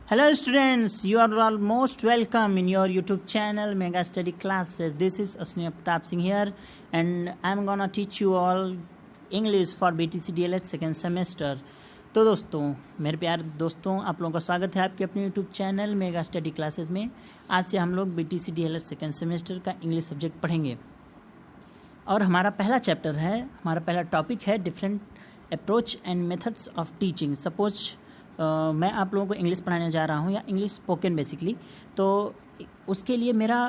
Hello students, you are all most welcome in your YouTube channel Mega Study Classes. This is Asneha Pratap Singh here and I'm gonna teach you all English for BTC DLED second semester. तो दोस्तों, मेरे प्यारे दोस्तों, आप लोगों का स्वागत है आपके अपने YouTube channel mega study classes में। आज से हम लोग BTC DLED सेकेंड सेमेस्टर का इंग्लिश सब्जेक्ट पढ़ेंगे और हमारा पहला चैप्टर है, हमारा पहला टॉपिक है different approach and methods of teaching. Suppose मैं आप लोगों को इंग्लिश पढ़ाने जा रहा हूँ या इंग्लिश स्पोकन बेसिकली, तो उसके लिए मेरा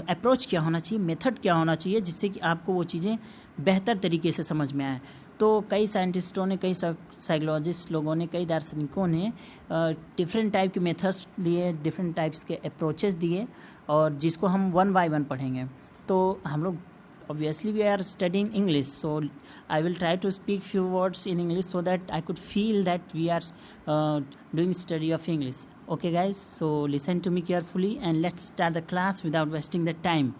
अप्रोच क्या होना चाहिए, मेथड क्या होना चाहिए, जिससे कि आपको वो चीज़ें बेहतर तरीके से समझ में आए। तो कई साइंटिस्टों ने, कई साइकोलॉजिस्ट लोगों ने, कई दार्शनिकों ने डिफरेंट टाइप के मेथड्स दिए, डिफरेंट टाइप्स के अप्रोचेस दिए और जिसको हम वन बाय वन पढ़ेंगे। तो हम लोग obviously we are studying English, so I will try to speak few words in English so that I could feel that we are doing study of English. Okay guys, so listen to me carefully and let's start the class without wasting the time.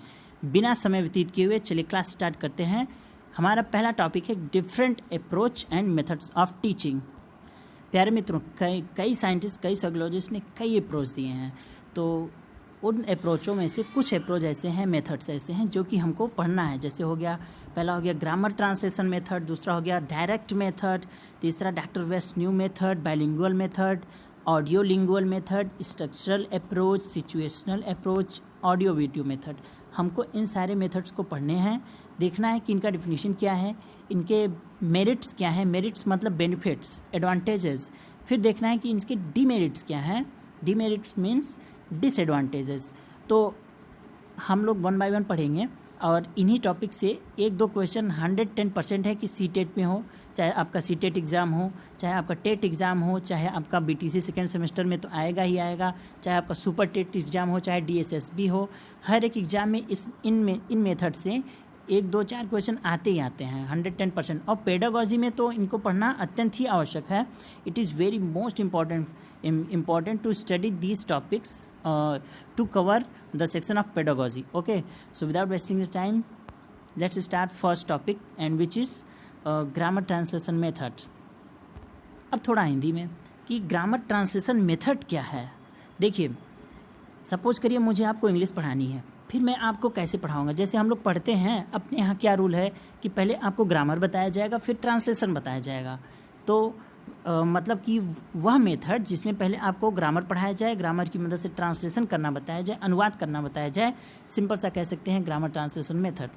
बिना समय व्यतीत किए हुए चलिए class start करते हैं। हमारा पहला टॉपिक है different approach and methods of teaching. प्यारे मित्रों, कई साइंटिस्ट, कई साइकोलॉजिस्ट ने कई अप्रोच दिए हैं, तो उन अप्रोचों में से कुछ अप्रोच ऐसे हैं, मेथड्स ऐसे हैं जो कि हमको पढ़ना है। जैसे हो गया, पहला हो गया ग्रामर ट्रांसलेशन मेथड, दूसरा हो गया डायरेक्ट मेथड, तीसरा doctor West new method, bilingual method, audio lingual method, structural approach, situational approach, audio video method. हमको इन सारे मेथड्स को पढ़ने हैं, देखना है कि इनका डिफिनीशन क्या है, इनके मेरिट्स क्या है, मेरिट्स मतलब बेनिफिट्स, एडवांटेजेस। फिर देखना है कि इनके डीमेरिट्स क्या हैं, डीमेरिट्स मीन्स डिसएडवांटेजेस। तो हम लोग वन बाय वन पढ़ेंगे और इन्हीं टॉपिक से एक दो क्वेश्चन 110% है कि सीटेट में हो, चाहे आपका सीटेट एग्ज़ाम हो, चाहे आपका टेट एग्ज़ाम हो, चाहे आपका बीटीसी सेकेंड सेमेस्टर में तो आएगा ही आएगा, चाहे आपका सुपर टेट एग्ज़ाम हो, चाहे DSSB हो। हर एक एग्ज़ाम में इन मेथड से एक दो चार क्वेश्चन आते ही आते हैं 110%। और पेडागॉजी में तो इनको पढ़ना अत्यंत ही आवश्यक है। It is very most important to study these topics to cover the section of pedagogy. Okay, so without wasting the time, let's start first topic and which is grammar translation method. अब थोड़ा हिंदी में कि grammar translation method क्या है। देखिए, suppose करिए मुझे आपको इंग्लिश पढ़ानी है, फिर मैं आपको कैसे पढ़ाऊँगा। जैसे हम लोग पढ़ते हैं, अपने यहाँ क्या रूल है कि पहले आपको ग्रामर बताया जाएगा, फिर ट्रांसलेशन बताया जाएगा। तो मतलब कि वह मेथड जिसमें पहले आपको ग्रामर पढ़ाया जाए, ग्रामर की मदद से ट्रांसलेशन करना बताया जाए, अनुवाद करना बताया जाए, सिंपल सा कह सकते हैं ग्रामर ट्रांसलेशन मेथड।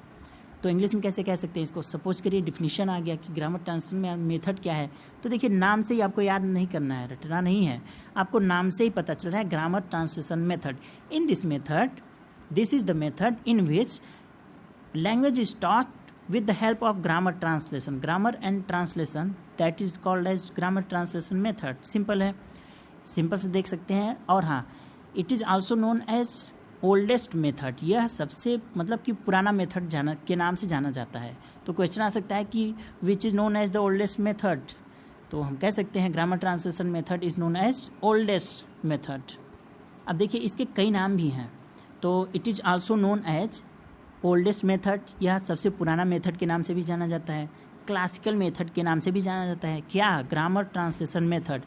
तो इंग्लिश में कैसे कह सकते हैं इसको। सपोज करिए डिफिनीशन आ गया कि ग्रामर ट्रांसलेशन मेथड क्या है। तो देखिए, नाम से ही आपको याद नहीं करना है, रटना नहीं है, आपको नाम से ही पता चल रहा है grammar translation method. In this method, this is the method in which language is taught with the help of grammar translation, grammar and translation, that is called as grammar translation method. Simple है, simple से देख सकते हैं। और हाँ, it is also known as oldest method, यह सबसे मतलब कि पुराना मेथड के नाम से जाना जाता है। तो क्वेश्चन आ सकता है कि which is known as the oldest method, तो हम कह सकते हैं grammar translation method is known as oldest method। अब देखिए, इसके कई नाम भी हैं। तो it is also known as oldest method, यह सबसे पुराना मेथड के नाम से भी जाना जाता है। क्लासिकल मेथड के नाम से भी जाना जाता है। क्या? Grammar translation method.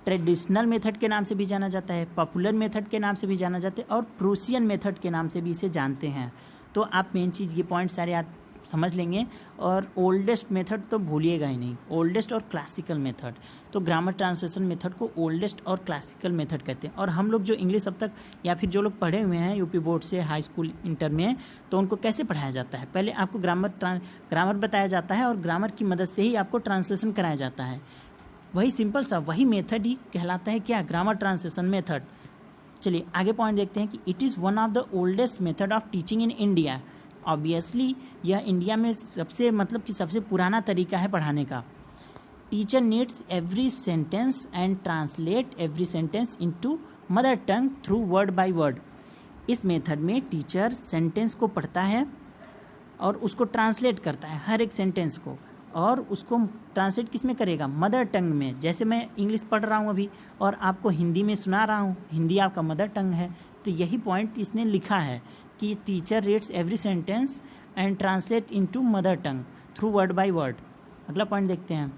Traditional method के नाम से भी जाना जाता है, पॉपुलर मेथड के नाम से भी जाना जाता है और प्रूसियन मेथड के नाम से भी इसे जानते हैं। तो आप मेन चीज़ ये पॉइंट सारे आप समझ लेंगे और ओल्डेस्ट मेथड तो भूलिएगा ही नहीं, ओल्डेस्ट और क्लासिकल मेथड। तो ग्रामर ट्रांसलेशन मेथड को ओल्डेस्ट और क्लासिकल मेथड कहते हैं। और हम लोग जो इंग्लिश अब तक या फिर जो लोग पढ़े हुए हैं यूपी बोर्ड से, हाई स्कूल, इंटर में, तो उनको कैसे पढ़ाया जाता है। पहले आपको ग्रामर बताया जाता है और ग्रामर की मदद से ही आपको ट्रांसलेशन कराया जाता है। वही सिंपल सा वही मेथड ही कहलाता है क्या? Grammar translation method. चलिए आगे पॉइंट देखते हैं कि it is one of the oldest method of teaching in India. Obviously यह इंडिया में सबसे पुराना तरीका है पढ़ाने का। Teacher needs every sentence and translate every sentence into mother tongue through word by word. इस मेथड में टीचर सेंटेंस को पढ़ता है और उसको ट्रांसलेट करता है, हर एक सेंटेंस को, और उसको ट्रांसलेट किस में करेगा? मदर टंग में। जैसे मैं इंग्लिश पढ़ रहा हूँ अभी और आपको हिंदी में सुना रहा हूँ, हिंदी आपका मदर टंग है, तो यही पॉइंट इसने लिखा है कि teacher reads every sentence and translate into mother tongue through word by word. अगला पॉइंट देखते हैं।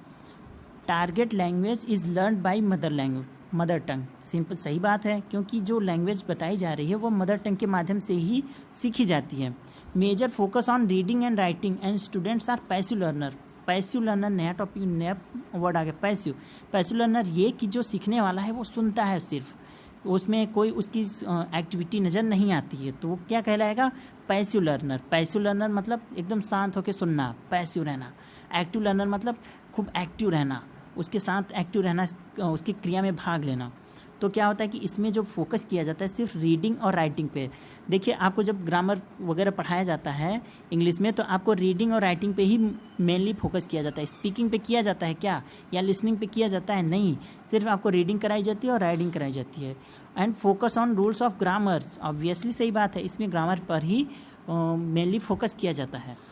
Target language is learn by mother language. Mother tongue. Simple, सही बात है, क्योंकि जो लैंग्वेज बताई जा रही है वो मदर टंग के माध्यम से ही सीखी जाती है। Major focus on reading and writing and students are passive learner. Passive learner, नया टॉपिक, नया वर्ड आ गया, पैसिव। पैसिव लर्नर ये कि जो सीखने वाला है वो सुनता है सिर्फ, उसमें कोई उसकी एक्टिविटी नज़र नहीं आती है, तो वो क्या कहलाएगा? Passive learner. पैसिव लर्नर मतलब एकदम शांत होकर सुनना, पैसिव रहना। एक्टिव लर्नर मतलब खूब एक्टिव रहना, उसके साथ एक्टिव रहना, उसकी क्रिया में भाग लेना। तो क्या होता है कि इसमें जो फोकस किया जाता है सिर्फ रीडिंग और राइटिंग पे। देखिए, आपको जब ग्रामर वगैरह पढ़ाया जाता है इंग्लिश में, तो आपको रीडिंग और राइटिंग पे ही मेनली फोकस किया जाता है। स्पीकिंग पे किया जाता है क्या, या लिसनिंग पे किया जाता है? नहीं, सिर्फ आपको रीडिंग कराई जाती है और राइटिंग कराई जाती है। And focus on rules of grammars, obviously सही बात है, इसमें ग्रामर पर ही मेनली फोकस किया जाता है।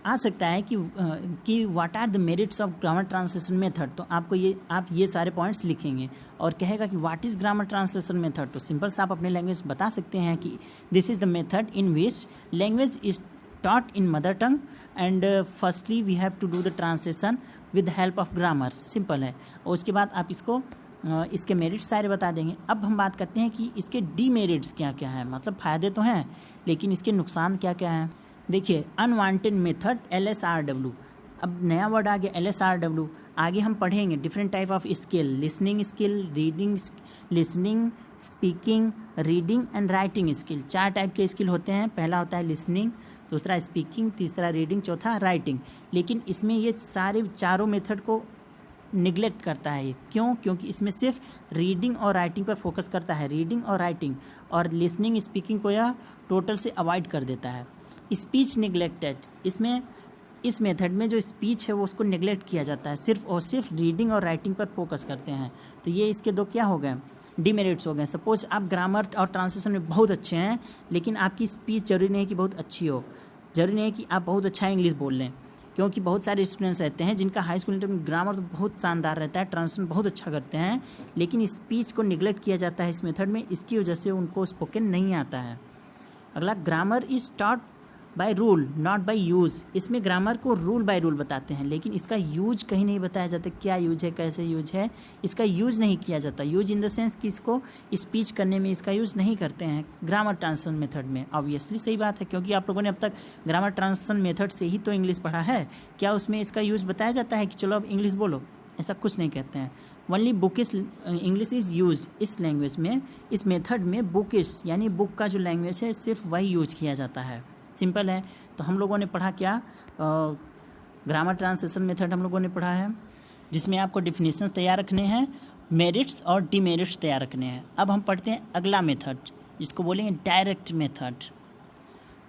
आ सकता है कि what are the merits of grammar translation method, तो आप ये सारे पॉइंट्स लिखेंगे और कहेगा कि what is grammar translation method. तो सिंपल से आप अपने लैंग्वेज बता सकते हैं कि this is the method in which language is taught in mother tongue and firstly we have to do the translation with help of grammar. Simple है, और उसके बाद आप इसके मेरिट्स सारे बता देंगे। अब हम बात करते हैं कि इसके डीमेरिट्स क्या क्या है, मतलब फ़ायदे तो हैं लेकिन इसके नुकसान क्या क्या हैं। देखिए, अनवांटेड मेथड, LSRW। अब नया वर्ड आ गया LSRW। आगे हम पढ़ेंगे different type of skill, listening skill, listening, speaking, reading and writing skill. 4 type के स्किल होते हैं। पहला होता है लिसनिंग, दूसरा स्पीकिंग, तीसरा रीडिंग, चौथा राइटिंग। लेकिन इसमें ये सारे चारों मेथड को निगलेक्ट करता है ये। क्यों? क्योंकि इसमें सिर्फ रीडिंग और राइटिंग पर फोकस करता है, रीडिंग और राइटिंग, और लिसनिंग, स्पीकिंग को यह टोटल से अवॉइड कर देता है। स्पीच निगलेक्टेड, इस मेथड में जो स्पीच है वो उसको निगलेक्ट किया जाता है, सिर्फ और सिर्फ रीडिंग और राइटिंग पर फोकस करते हैं। तो ये इसके दो क्या हो गए? डिमेरिट्स हो गए। सपोज आप ग्रामर और ट्रांसलेशन में बहुत अच्छे हैं, लेकिन आपकी स्पीच जरूरी नहीं है कि बहुत अच्छी हो, जरूरी नहीं है कि आप बहुत अच्छा इंग्लिश बोल लें, क्योंकि बहुत सारे स्टूडेंट्स रहते हैं जिनका हाई स्कूल में ग्रामर तो बहुत शानदार रहता है, ट्रांसलेशन बहुत अच्छा करते हैं, लेकिन स्पीच को निगलेक्ट किया जाता है इस मेथड में, इसकी वजह से उनको स्पोकन नहीं आता है। अगला, grammar is taught by rule not by use. इसमें ग्रामर को रूल बाय रूल बताते हैं, लेकिन इसका यूज कहीं नहीं बताया जाता, क्या यूज है, कैसे यूज है, इसका यूज नहीं किया जाता। यूज इन द सेंस कि इसको स्पीच करने में इसका यूज़ नहीं करते हैं ग्रामर ट्रांसलेशन मेथड में। ऑब्वियसली सही बात है, क्योंकि आप लोगों ने अब तक ग्रामर ट्रांसलेशन मेथड से ही तो इंग्लिश पढ़ा है। क्या उसमें इसका यूज़ बताया जाता है कि चलो अब इंग्लिश बोलो? ऐसा कुछ नहीं कहते हैं। Only bookish English is used. इस लैंग्वेज में, इस मेथड में बुकिश यानी बुक का जो लैंग्वेज है सिर्फ वही यूज किया जाता है। सिंपल है। तो हम लोगों ने पढ़ा क्या? ग्रामर ट्रांसलेशन मेथड हम लोगों ने पढ़ा है, जिसमें आपको डिफिनेशन तैयार रखने हैं, मेरिट्स और डीमेरिट्स तैयार रखने हैं। अब हम पढ़ते हैं अगला मेथड, जिसको बोलेंगे डायरेक्ट मेथड।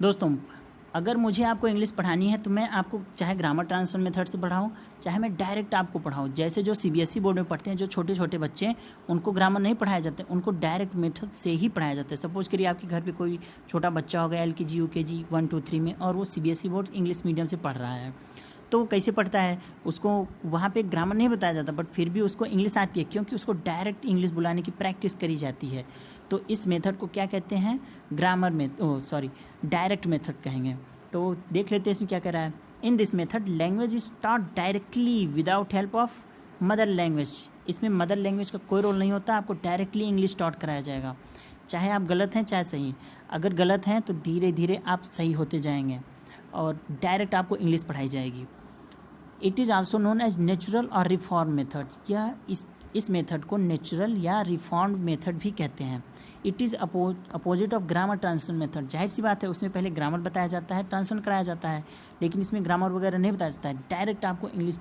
दोस्तों, अगर मुझे आपको इंग्लिश पढ़ानी है तो मैं आपको चाहे ग्रामर ट्रांसलेशन मेथड से पढ़ाऊँ, चाहे मैं डायरेक्ट आपको पढ़ाऊँ। जैसे जो CBSE बोर्ड में पढ़ते हैं, जो छोटे छोटे बच्चे, उनको ग्रामर नहीं पढ़ाया जाता, उनको डायरेक्ट मेथड से ही पढ़ाया जाता है। सपोज करिए आपके घर पे कोई छोटा बच्चा होगा LKG UKG 1 2 3 में, और वो CBSE बोर्ड इंग्लिश मीडियम से पढ़ रहा है, तो वो कैसे पढ़ता है? उसको वहाँ पे ग्रामर नहीं बताया जाता, बट फिर भी उसको इंग्लिश आती है, क्योंकि उसको डायरेक्ट इंग्लिश बुलाने की प्रैक्टिस करी जाती है। तो इस मेथड को क्या कहते हैं? डायरेक्ट मेथड कहेंगे। तो देख लेते हैं इसमें क्या कह रहा है। इन this method language is taught directly without help of mother language. इसमें मदर लैंग्वेज का कोई रोल नहीं होता, आपको डायरेक्टली इंग्लिश टॉट कराया जाएगा, चाहे आप गलत हैं चाहे सही। अगर गलत हैं तो धीरे धीरे आप सही होते जाएंगे, और डायरेक्ट आपको इंग्लिश पढ़ाई जाएगी। It is also known as natural और रिफॉर्म मेथड। या इस मेथड को नेचुरल या रिफॉर्म मेथड भी कहते हैं। It is opposite of grammar translation method. जाहिर सी बात है, उसमें पहले ग्रामर बताया जाता है, ट्रांसलेशन कराया जाता है, लेकिन इसमें ग्रामर वगैरह नहीं बताया जाता है, डायरेक्ट आपको इंग्लिश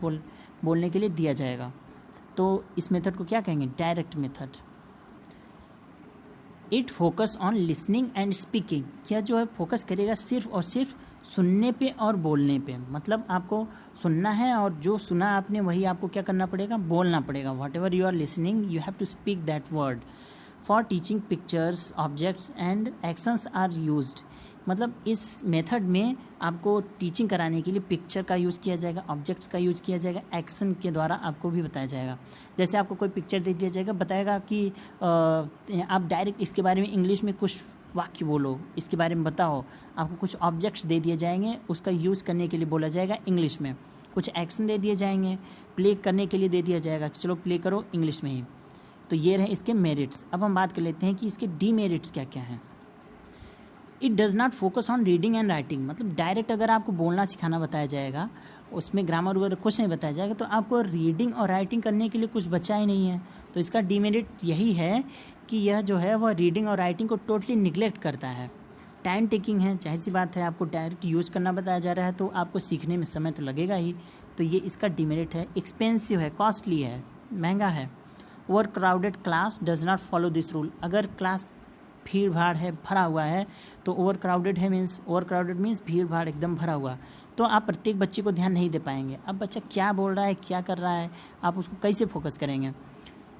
बोलने के लिए दिया जाएगा। तो इस मेथड को क्या कहेंगे? Direct method. It focus on listening and speaking. यह जो है फोकस करेगा सिर्फ और सिर्फ सुनने पे और बोलने पे। मतलब आपको सुनना है, और जो सुना आपने वही आपको क्या करना पड़ेगा? बोलना पड़ेगा। Whatever you are listening you have to speak that word. For teaching pictures, objects and actions are used. मतलब इस मेथड में आपको टीचिंग कराने के लिए पिक्चर का यूज़ किया जाएगा, ऑब्जेक्ट्स का यूज़ किया जाएगा, एक्शन के द्वारा आपको भी बताया जाएगा। जैसे आपको कोई पिक्चर दे दिया जाएगा, बताएगा कि आप डायरेक्ट इसके बारे में इंग्लिश में कुछ वाक्य बोलो, इसके बारे में बताओ। आपको कुछ ऑब्जेक्ट्स दे दिए जाएंगे, उसका यूज़ करने के लिए बोला जाएगा इंग्लिश में। कुछ एक्शन दे दिए जाएंगे, प्ले करने के लिए दे दिया जाएगा कि चलो प्ले करो इंग्लिश में ही। तो ये रहे इसके मेरिट्स। अब हम बात कर लेते हैं कि इसके डीमेरिट्स क्या क्या हैं। It does not focus on reading and writing, मतलब डायरेक्ट अगर आपको बोलना सिखाना बताया जाएगा, उसमें ग्रामर वगैरह कुछ नहीं बताया जाएगा, तो आपको रीडिंग और राइटिंग करने के लिए कुछ बचा ही नहीं है। तो इसका डीमेरिट यही है कि यह जो है वह रीडिंग और राइटिंग को टोटली निगलेक्ट करता है। टाइम टेकिंग है, जाहिर सी बात है, आपको डायरेक्ट यूज़ करना बताया जा रहा है तो आपको सीखने में समय तो लगेगा ही, तो ये इसका डीमेरिट है। एक्सपेंसिव है, कॉस्टली है, महंगा है। Over crowded class does not follow this rule, अगर क्लास भीड़ भाड़ है, भरा हुआ है, तो ओवर क्राउडेड है मीन्स, ओवर क्राउडेड मीन्स भीड़ भाड़ एकदम भरा हुआ, तो आप प्रत्येक बच्चे को ध्यान नहीं दे पाएंगे। अब बच्चा क्या बोल रहा है, क्या कर रहा है, आप उसको कैसे फोकस करेंगे।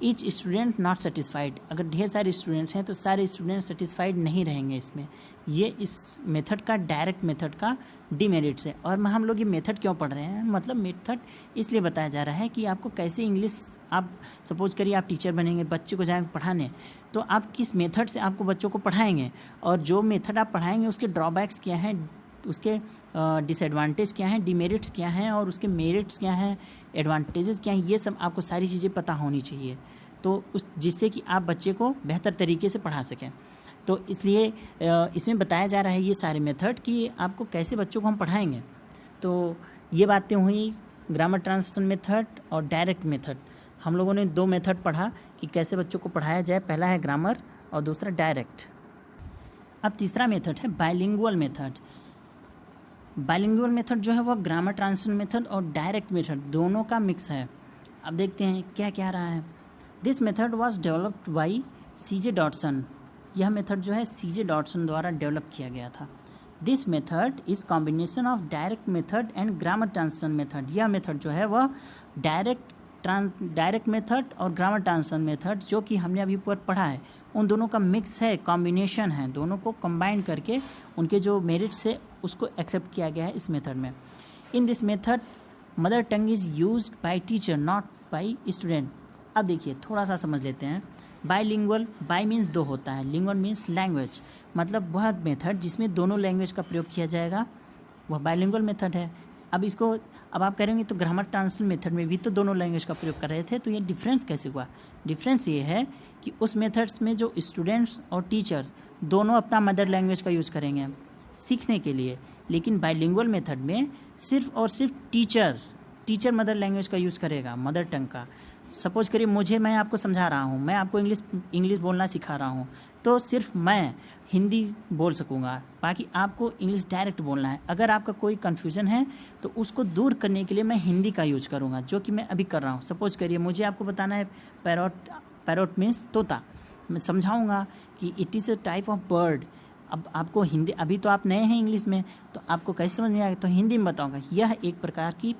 ईच स्टूडेंट नॉट सेटिस्फाइड, अगर ढेर सारे स्टूडेंट्स हैं तो सारे स्टूडेंट सेटिस्फाइड नहीं रहेंगे इसमें। ये इस मेथड का, डायरेक्ट मेथड का डीमेरिट्स है। और हम लोग ये मेथड क्यों पढ़ रहे हैं, मतलब मेथड इसलिए बताया जा रहा है कि आपको कैसे इंग्लिश, आप सपोज करिए आप टीचर बनेंगे, बच्चे को जाएंगे पढ़ाने, तो आप किस मेथड से आपको बच्चों को पढ़ाएंगे, और जो मेथड आप पढ़ाएंगे उसके ड्रॉबैक्स क्या हैं, उसके डिसएडवांटेज क्या हैं, डीमेरिट्स क्या हैं, और उसके मेरिट्स क्या हैं, एडवांटेजेस क्या हैं, ये सब आपको सारी चीज़ें पता होनी चाहिए, तो उस जिससे कि आप बच्चे को बेहतर तरीके से पढ़ा सकें। तो इसलिए इसमें बताया जा रहा है ये सारे मेथड कि आपको कैसे बच्चों को हम पढ़ाएंगे। तो ये बातें हुई ग्रामर ट्रांसलेशन मेथड और डायरेक्ट मेथड। हम लोगों ने 2 मेथड पढ़ा कि कैसे बच्चों को पढ़ाया जाए, पहला है ग्रामर और दूसरा डायरेक्ट। अब तीसरा मेथड है बाइलिंगुअल मेथड। बाइलिंगुअल मेथड जो है वह ग्रामर ट्रांसलेशन मेथड और डायरेक्ट मेथड दोनों का मिक्स है। अब देखते हैं क्या क्या रहा है। This method was developed by CJ Dodson, यह मेथड जो है CJ डॉटसन द्वारा डेवलप किया गया था। This method is combination of direct method and grammar translation method, यह मेथड जो है वह डायरेक्ट मेथड और ग्रामर ट्रांसलेशन मेथड जो कि हमने अभी ऊपर पढ़ा है उन दोनों का मिक्स है, कॉम्बिनेशन है, दोनों को कंबाइन करके उनके जो मेरिट्स है उसको एक्सेप्ट किया गया है इस मेथड में। In this method mother tongue is used by teacher not by student. अब देखिए थोड़ा सा समझ लेते हैं। बाइलिंगुअल, बाई मीन्स 2 होता है, लिंगुअल मीन्स लैंग्वेज, मतलब वह मेथड जिसमें दोनों लैंग्वेज का प्रयोग किया जाएगा वह बाइलिंगुअल मेथड है। अब आप करेंगे तो ग्रामर ट्रांसलेशन मेथड में भी तो दोनों लैंग्वेज का प्रयोग कर रहे थे, तो ये डिफरेंस कैसे हुआ। डिफरेंस ये है कि उस मेथड्स में जो स्टूडेंट्स और टीचर दोनों अपना मदर लैंग्वेज का यूज़ करेंगे सीखने के लिए, लेकिन बाइलिंगुअल मेथड में सिर्फ और सिर्फ टीचर मदर लैंग्वेज का यूज़ करेगा, मदर टंग का। सपोज करिए मैं आपको समझा रहा हूँ, मैं आपको इंग्लिश बोलना सिखा रहा हूँ, तो सिर्फ मैं हिंदी बोल सकूँगा, बाकी आपको इंग्लिश डायरेक्ट बोलना है। अगर आपका कोई कन्फ्यूजन है तो उसको दूर करने के लिए मैं हिंदी का यूज करूँगा, जो कि मैं अभी कर रहा हूँ। सपोज करिए मुझे आपको बताना है पैरोट मीन्स तोता, मैं समझाऊँगा कि it is a type of bird. अब आपको हिंदी, अभी तो आप नए हैं इंग्लिश में, तो आपको कैसे समझ में आएगा, तो हिंदी में बताऊँगा यह एक प्रकार की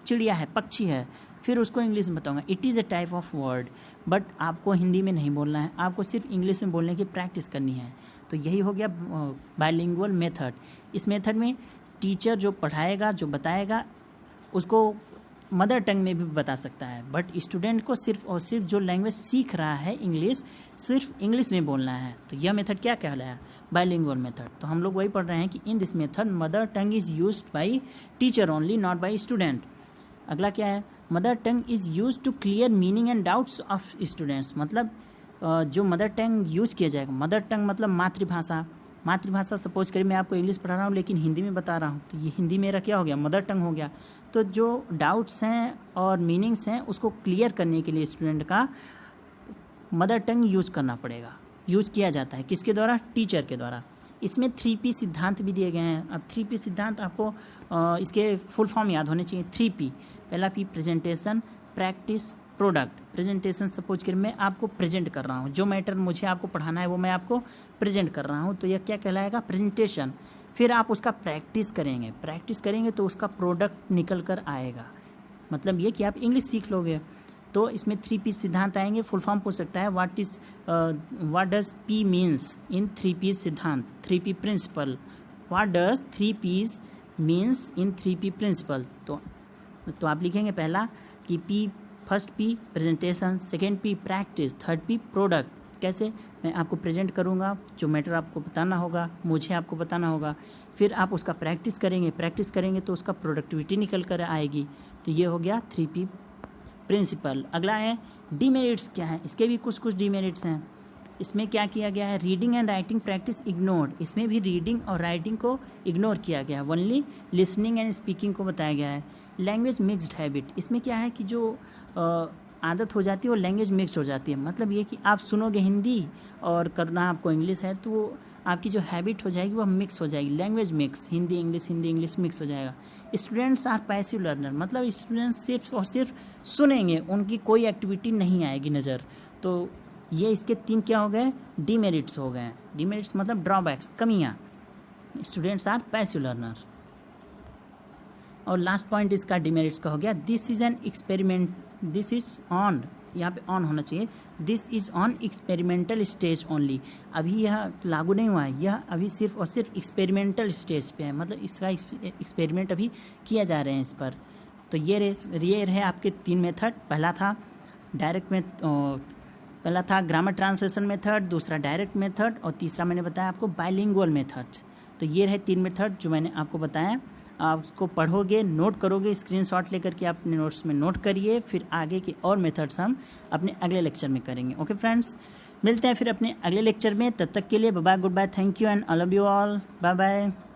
चिड़िया है, पक्षी है, फिर उसको इंग्लिश में बताऊंगा it is a type of word. But आपको हिंदी में नहीं बोलना है, आपको सिर्फ इंग्लिश में बोलने की प्रैक्टिस करनी है। तो यही हो गया बाइलिंगुअल मेथड। इस मेथड में टीचर जो पढ़ाएगा, जो बताएगा, उसको मदर टंग में भी बता सकता है, बट स्टूडेंट को सिर्फ और सिर्फ जो लैंग्वेज सीख रहा है इंग्लिश, सिर्फ इंग्लिश में बोलना है। तो यह मेथड क्या कहलाया, बाइलिंगुअल मेथड। तो हम लोग वही पढ़ रहे हैं कि in this method mother tongue is used by teacher only, not by student. अगला क्या है, mother tongue is use to clear meaning and doubts of students, मतलब जो मदर टंग यूज़ किया जाएगा, मदर टंग मतलब मातृभाषा। सपोज करिए मैं आपको इंग्लिश पढ़ा रहा हूँ लेकिन हिंदी में बता रहा हूँ, तो ये हिंदी मेरा क्या हो गया, मदर टंग हो गया। तो जो डाउट्स हैं और मीनिंग्स हैं उसको क्लियर करने के लिए स्टूडेंट का मदर टंग यूज़ करना पड़ेगा, यूज किया जाता है किसके द्वारा, टीचर के द्वारा। इसमें 3P सिद्धांत भी दिए गए हैं। अब 3P सिद्धांत आपको इसके फुल फॉर्म याद होने चाहिए। 3P, पहला P presentation, practice, product. Presentation suppose कर मैं आपको प्रेजेंट कर रहा हूँ, जो मैटर मुझे आपको पढ़ाना है वो मैं आपको प्रेजेंट कर रहा हूँ, तो यह क्या कहलाएगा, प्रेजेंटेशन। फिर आप उसका प्रैक्टिस करेंगे तो उसका प्रोडक्ट निकल कर आएगा, मतलब ये कि आप इंग्लिश सीख लोगे। तो इसमें 3P सिद्धांत आएंगे। फुल फॉर्म पूछ सकता है what does P means in 3P सिद्धांत, 3P principle. What does 3P means in 3P principle. तो आप लिखेंगे पहला कि first P presentation, second P practice, third P product. कैसे, मैं आपको प्रेजेंट करूँगा, जो मैटर आपको बताना होगा मुझे आपको बताना होगा, फिर आप उसका प्रैक्टिस करेंगे तो उसका प्रोडक्टिविटी निकल कर आएगी। तो ये हो गया 3P प्रिंसिपल। अगला है डीमेरिट्स क्या है, इसके भी कुछ कुछ डीमेरिट्स हैं। इसमें क्या किया गया है, reading and writing practice ignored, इसमें भी रीडिंग और राइटिंग को इग्नोर किया गया है, ओनली लिसनिंग एंड स्पीकिंग को बताया गया है। लैंग्वेज मिक्स्ड हैबिट, इसमें क्या है कि जो आदत हो जाती है वो लैंग्वेज मिक्स्ड हो जाती है, मतलब ये कि आप सुनोगे हिंदी और करना आपको इंग्लिश है तो आपकी जो हैबिट हो जाएगी वो मिक्स हो जाएगी, language mix, Hindi English mix हो जाएगा। स्टूडेंट्स आर पैसिव लर्नर, मतलब स्टूडेंट्स सिर्फ और सिर्फ सुनेंगे, उनकी कोई एक्टिविटी नहीं आएगी नज़र। तो ये इसके 3 क्या हो गए, डीमेरिट्स हो गए। डीमेरिट्स मतलब ड्रॉबैक्स, कमियाँ। Students are passive learner. और लास्ट पॉइंट इसका डीमेरिट्स का हो गया, this is an experiment, this is on, यहाँ पे ऑन होना चाहिए, this is on experimental stage only, अभी यह लागू नहीं हुआ है, यह अभी सिर्फ और सिर्फ एक्सपेरिमेंटल स्टेज पे है, मतलब इसका एक्सपेरिमेंट अभी किया जा रहे हैं इस पर। तो ये है आपके 3 मेथड। पहला था पहला था ग्रामर ट्रांसलेशन मेथड, दूसरा डायरेक्ट मेथड और तीसरा मैंने बताया आपको बाइलिंगुअल मेथड। तो ये रहे 3 मेथड जो मैंने आपको बताया। आप उसको पढ़ोगे, नोट करोगे, स्क्रीनशॉट लेकर के अपने नोट्स में नोट करिए, फिर आगे के और मेथड्स हम अपने अगले लेक्चर में करेंगे। ओके फ्रेंड्स, मिलते हैं फिर अपने अगले लेक्चर में, तब तक के लिए bye bye, goodbye, thank you and I love you all, bye bye.